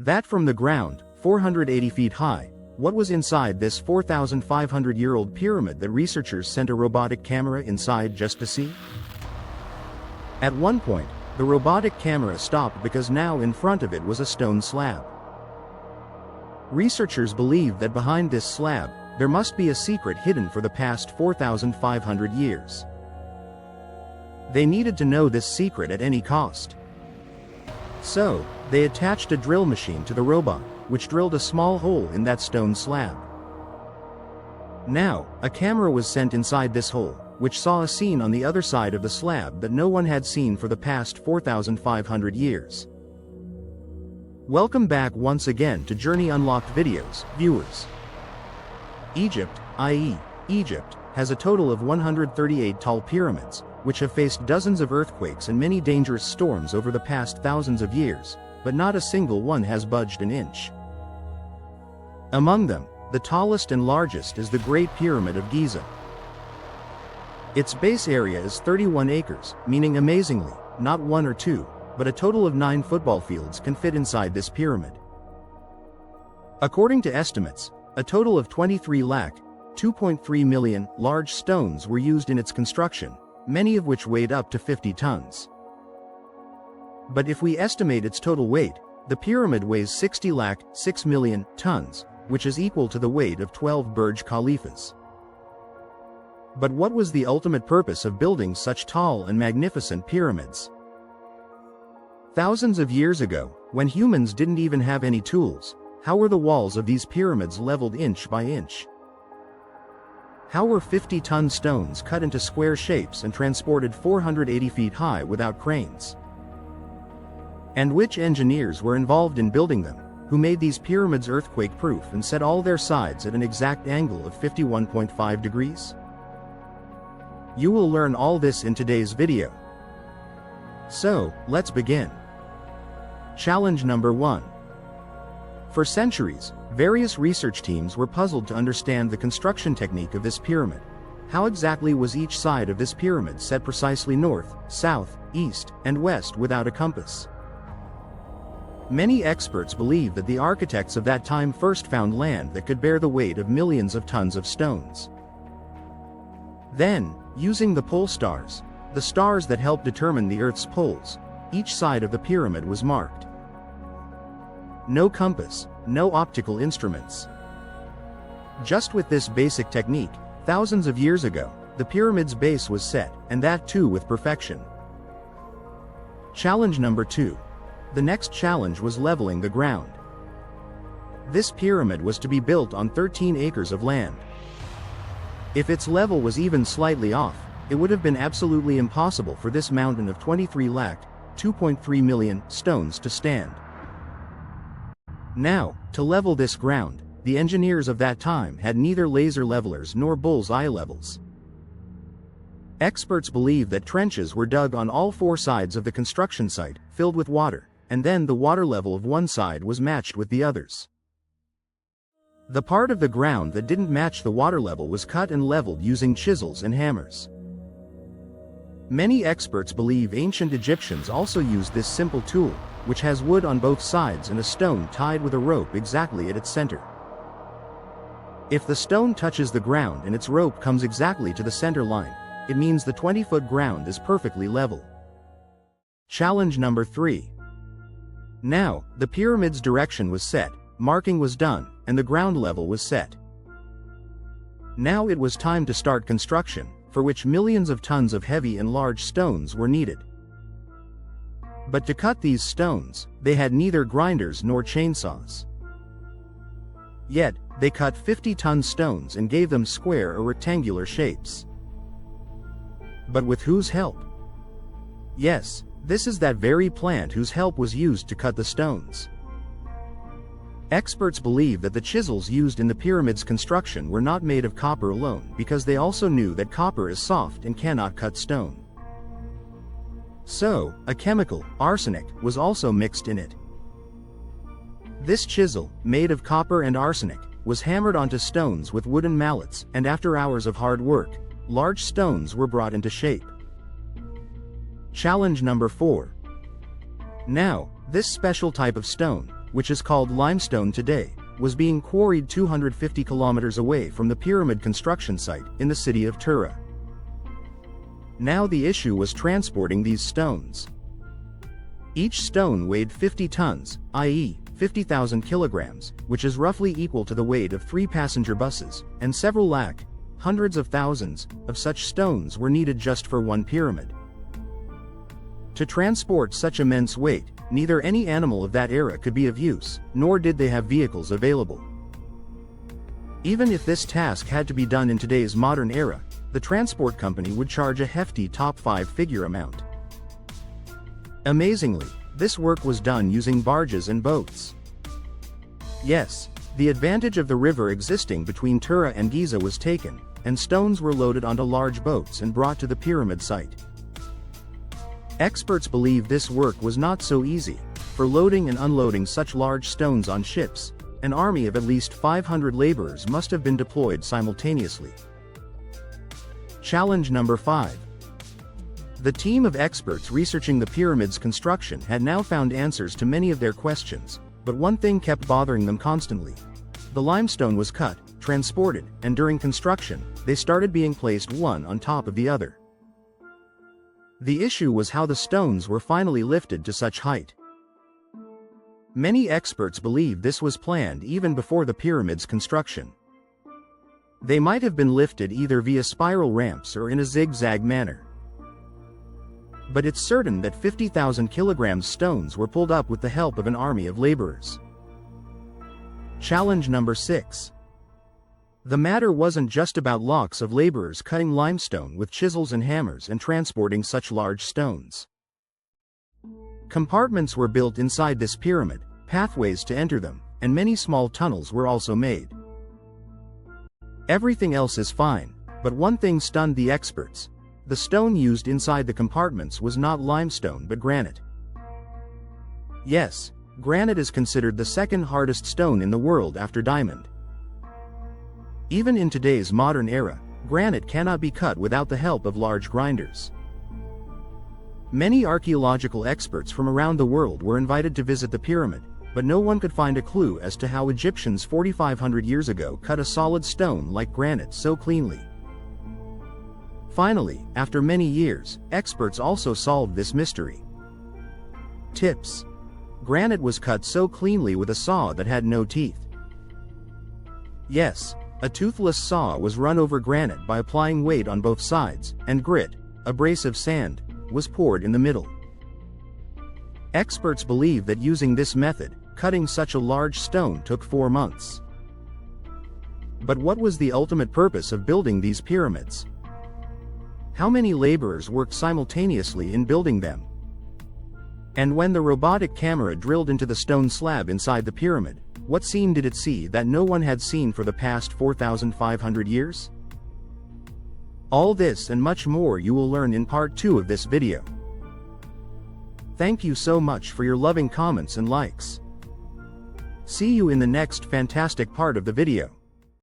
That from the ground, 480 feet high, what was inside this 4,500-year-old pyramid that researchers sent a robotic camera inside just to see? At one point, the robotic camera stopped because now in front of it was a stone slab. Researchers believed that behind this slab, there must be a secret hidden for the past 4,500 years. They needed to know this secret at any cost. So, they attached a drill machine to the robot, which drilled a small hole in that stone slab. Now, a camera was sent inside this hole, which saw a scene on the other side of the slab that no one had seen for the past 4,500 years. Welcome back once again to Journey Unlocked videos, viewers. Egypt, i.e., Egypt, has a total of 138 tall pyramids, which have faced dozens of earthquakes and many dangerous storms over the past thousands of years, but not a single one has budged an inch. Among them, the tallest and largest is the Great Pyramid of Giza. Its base area is 31 acres, meaning amazingly, not one or two, but a total of 9 football fields can fit inside this pyramid. According to estimates, a total of 2.3 million large stones were used in its construction, many of which weighed up to 50 tons. But if we estimate its total weight, the pyramid weighs 6 million tons, which is equal to the weight of 12 Burj Khalifas. But what was the ultimate purpose of building such tall and magnificent pyramids? Thousands of years ago, when humans didn't even have any tools, how were the walls of these pyramids leveled inch by inch? How were 50-ton stones cut into square shapes and transported 480 feet high without cranes? And which engineers were involved in building them, who made these pyramids earthquake-proof and set all their sides at an exact angle of 51.5 degrees? You will learn all this in today's video. So, let's begin. Challenge number 1. For centuries, various research teams were puzzled to understand the construction technique of this pyramid. How exactly was each side of this pyramid set precisely north, south, east, and west without a compass? Many experts believe that the architects of that time first found land that could bear the weight of millions of tons of stones. Then, using the pole stars, the stars that help determine the Earth's poles, each side of the pyramid was marked. No compass, no optical instruments. Just with this basic technique, thousands of years ago, the pyramid's base was set, and that too with perfection. Challenge number 2. The next challenge was leveling the ground. This pyramid was to be built on 13 acres of land. If its level was even slightly off, it would have been absolutely impossible for this mountain of 2.3 million stones to stand. Now, to level this ground, the engineers of that time had neither laser levelers nor bull's-eye levels. Experts believe that trenches were dug on all 4 sides of the construction site, filled with water, and then the water level of one side was matched with the others. The part of the ground that didn't match the water level was cut and leveled using chisels and hammers. Many experts believe ancient Egyptians also used this simple tool, which has wood on both sides and a stone tied with a rope exactly at its center. If the stone touches the ground and its rope comes exactly to the center line, it means the 20-foot ground is perfectly level. Challenge number 3. Now, the pyramid's direction was set, marking was done, and the ground level was set. Now it was time to start construction, for which millions of tons of heavy and large stones were needed. But to cut these stones, they had neither grinders nor chainsaws. Yet, they cut 50-ton stones and gave them square or rectangular shapes. But with whose help? Yes, this is that very plant whose help was used to cut the stones. Experts believe that the chisels used in the pyramid's construction were not made of copper alone because they also knew that copper is soft and cannot cut stone. So, a chemical, arsenic, was also mixed in it. This chisel, made of copper and arsenic, was hammered onto stones with wooden mallets, and after hours of hard work, large stones were brought into shape. Challenge number 4. Now, this special type of stone, which is called limestone today, was being quarried 250 kilometers away from the pyramid construction site in the city of Tura. Now the issue was transporting these stones. Each stone weighed 50 tons, i.e., 50,000 kilograms, which is roughly equal to the weight of 3 passenger buses, and several lakh, hundreds of thousands, of such stones were needed just for one pyramid. To transport such immense weight, neither any animal of that era could be of use, nor did they have vehicles available. Even if this task had to be done in today's modern era, the transport company would charge a hefty top 5-figure amount. Amazingly, this work was done using barges and boats. Yes, the advantage of the river existing between Tura and Giza was taken, and stones were loaded onto large boats and brought to the pyramid site. Experts believe this work was not so easy. For loading and unloading such large stones on ships, an army of at least 500 laborers must have been deployed simultaneously. Challenge number 5. The team of experts researching the pyramid's construction had now found answers to many of their questions, but one thing kept bothering them constantly. The limestone was cut, transported, and during construction, they started being placed one on top of the other. The issue was how the stones were finally lifted to such height. Many experts believe this was planned even before the pyramid's construction. They might have been lifted either via spiral ramps or in a zigzag manner. But it's certain that 50,000 kilograms stones were pulled up with the help of an army of laborers. Challenge number 6. The matter wasn't just about lots of laborers cutting limestone with chisels and hammers and transporting such large stones. Compartments were built inside this pyramid, pathways to enter them, and many small tunnels were also made. Everything else is fine, but one thing stunned the experts. The stone used inside the compartments was not limestone but granite. Yes, granite is considered the second hardest stone in the world after diamond. Even in today's modern era, granite cannot be cut without the help of large grinders. Many archaeological experts from around the world were invited to visit the pyramid, but no one could find a clue as to how Egyptians 4,500 years ago cut a solid stone like granite so cleanly. Finally, after many years, experts also solved this mystery. Tips. Granite was cut so cleanly with a saw that had no teeth. Yes, a toothless saw was run over granite by applying weight on both sides, and grit, abrasive sand, was poured in the middle. Experts believe that using this method, cutting such a large stone took 4 months. But what was the ultimate purpose of building these pyramids? How many laborers worked simultaneously in building them? And when the robotic camera drilled into the stone slab inside the pyramid, what scene did it see that no one had seen for the past 4,500 years? All this and much more you will learn in part 2 of this video. Thank you so much for your loving comments and likes. See you in the next fantastic part of the video.